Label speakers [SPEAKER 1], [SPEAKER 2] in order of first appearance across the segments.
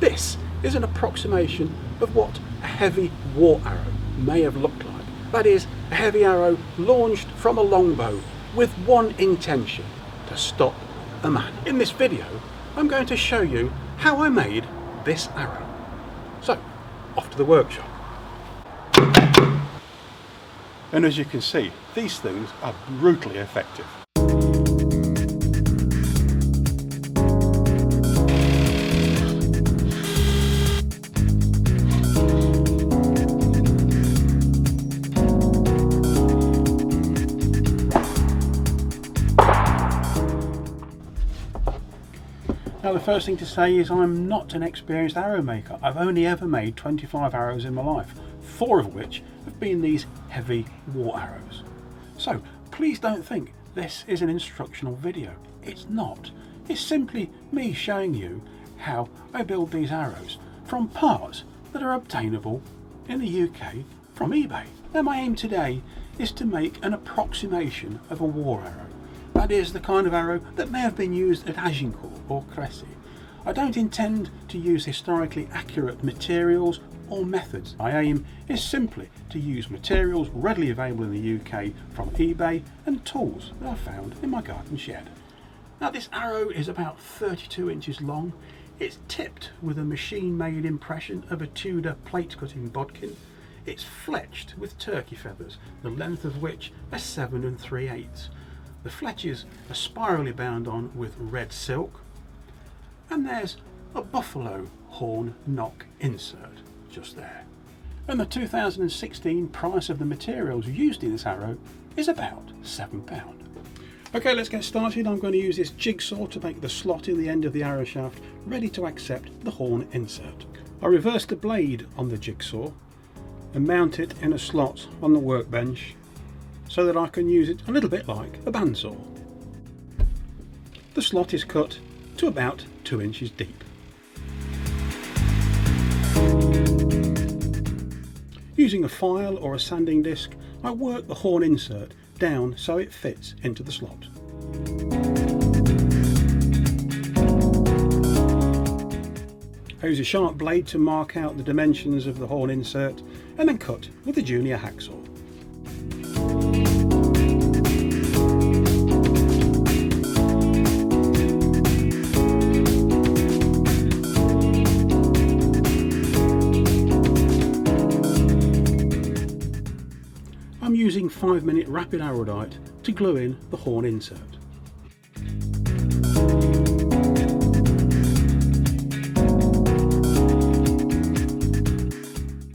[SPEAKER 1] This is an approximation of what a heavy war arrow may have looked like. That is, a heavy arrow launched from a longbow with one intention: to stop a man. In this video, I'm going to show you how I made this arrow. So, off to the workshop. And as you can see, these things are brutally effective. Now, the first thing to say is I'm not an experienced arrow maker. I've only ever made 25 arrows in my life, 4 of which have been these heavy war arrows. So please don't think this is an instructional video. It's not. It's simply me showing you how I build these arrows from parts that are obtainable in the UK from eBay. Now, my aim today is to make an approximation of a war arrow. That is the kind of arrow that may have been used at Agincourt or Crécy. I don't intend to use historically accurate materials or methods. My aim is simply to use materials readily available in the UK from eBay and tools that I found in my garden shed. Now, this arrow is about 32 inches long. It's tipped with a machine-made impression of a Tudor plate cutting bodkin. It's fletched with turkey feathers, the length of which are 7 3/8. The fletches are spirally bound on with red silk, and there's a buffalo horn knock insert just there. And the 2016 price of the materials used in this arrow is about £7. Okay, let's get started. I'm going to use this jig saw to make the slot in the end of the arrow shaft ready to accept the horn insert. I reverse the blade on the jigsaw and mount it in a slot on the workbench so that I can use it a little bit like a bandsaw. The slot is cut to about 2 inches deep. Using a file or a sanding disc, I work the horn insert down so it fits into the slot. I use a sharp blade to mark out the dimensions of the horn insert and then cut with a junior hacksaw. I'm using 5-minute rapid arrowdite to glue in the horn insert.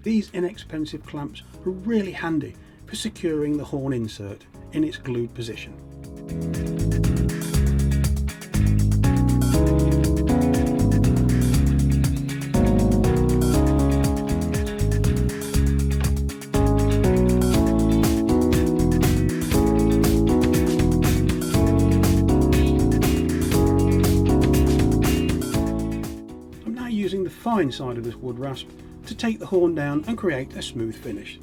[SPEAKER 1] These inexpensive clamps are really handy for securing the horn insert in its glued position. Using the fine side of this wood rasp to take the horn down and create a smooth finish.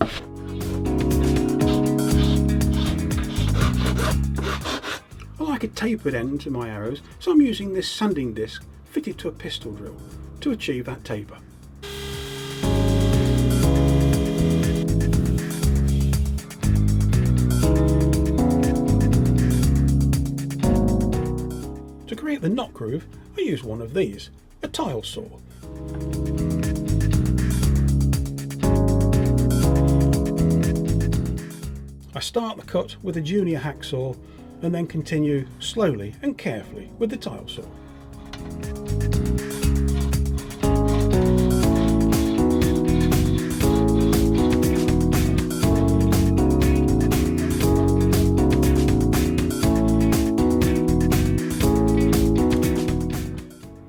[SPEAKER 1] I like a tapered end to my arrows, so I'm using this sanding disc fitted to a pistol drill to achieve that taper. To create the knot groove, I use one of these, a tile saw. I start the cut with a junior hacksaw and then continue slowly and carefully with the tile saw.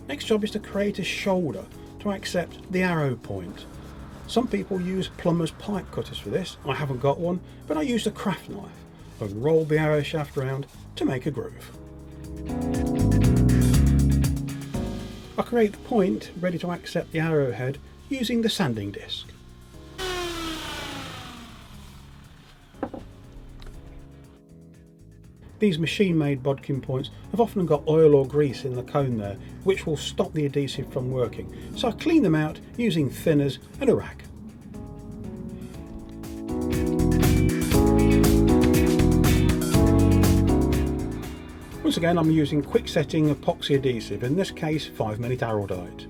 [SPEAKER 1] Next job is to create a shoulder to accept the arrow point. Some people use plumber's pipe cutters for this. I haven't got one, but I used a craft knife and rolled the arrow shaft around to make a groove. I create the point ready to accept the arrowhead using the sanding disc. these machine-made bodkin points have often got oil or grease in the cone there, which will stop the adhesive from working. So I clean them out using thinners and a rag. Once again, I'm using quick setting epoxy adhesive, in this case 5-minute arrow dyed.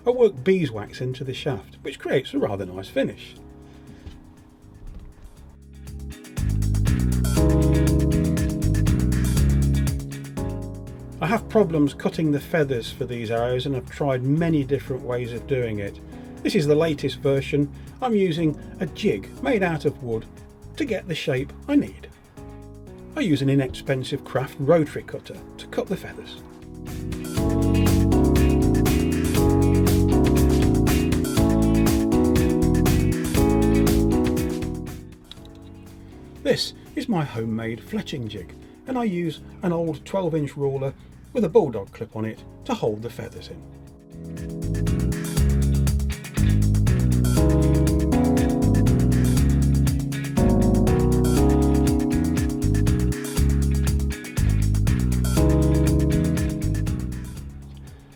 [SPEAKER 1] I work beeswax into the shaft, which creates a rather nice finish. I have problems cutting the feathers for these arrows and I've tried many different ways of doing it. This is the latest version. I'm using a jig made out of wood to get the shape I need. I use an inexpensive craft rotary cutter to cut the feathers. This is my homemade fletching jig, and I use an old 12-inch ruler with a bulldog clip on it to hold the feathers in.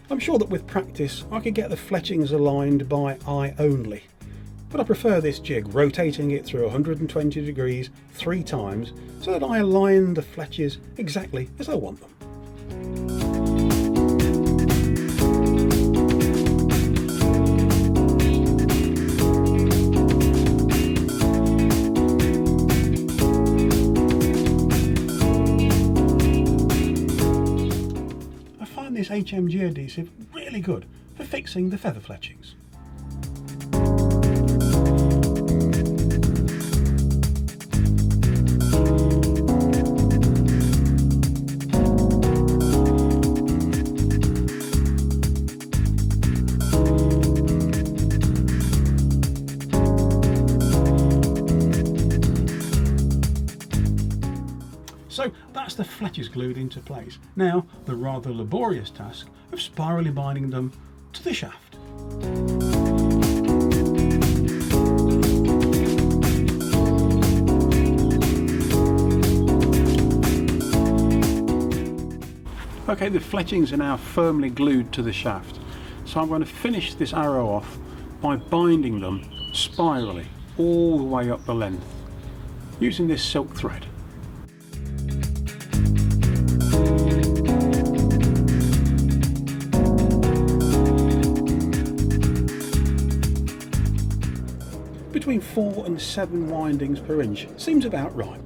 [SPEAKER 1] I'm sure that with practice I could get the fletchings aligned by eye only, but I prefer this jig, rotating it through 120 degrees 3 times so that I align the fletches exactly as I want them. I find this HMG adhesive really good for fixing the feather fletchings. So that's the fletches glued into place. Now the rather laborious task of spirally binding them to the shaft. Okay, the fletchings are now firmly glued to the shaft, so I'm going to finish this arrow off by binding them spirally all the way up the length using this silk thread. Between 4 and 7 windings per inch seems about right.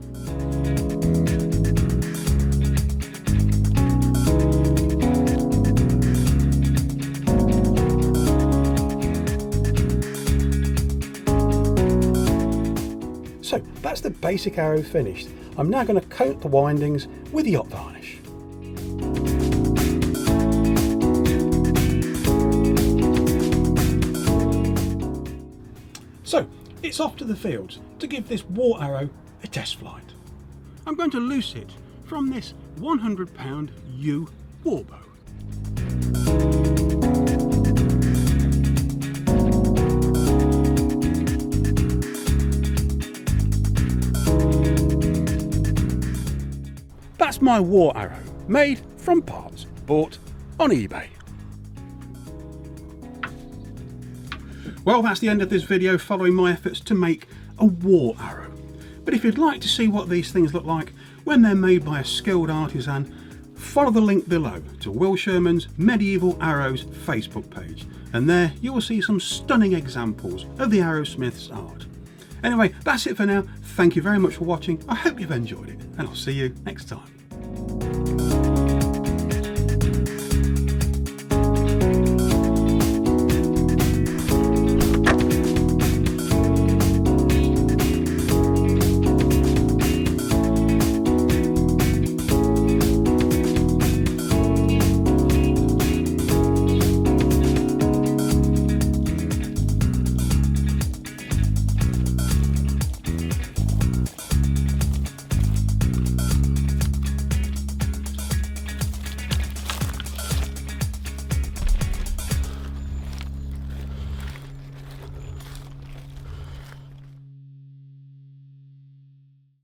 [SPEAKER 1] So that's the basic arrow finished. I'm now going to coat the windings with yacht varnish. So it's off to the fields to give this war arrow a test flight. I'm going to loose it from this 100-pound U Warbow. That's my war arrow, made from parts bought on eBay. Well, that's the end of this video following my efforts to make a war arrow. But if you'd like to see what these things look like when they're made by a skilled artisan, follow the link below to Will Sherman's Medieval Arrows Facebook page, and there you will see some stunning examples of the arrowsmith's art. Anyway, that's it for now. Thank you very much for watching. I hope you've enjoyed it, and I'll see you next time.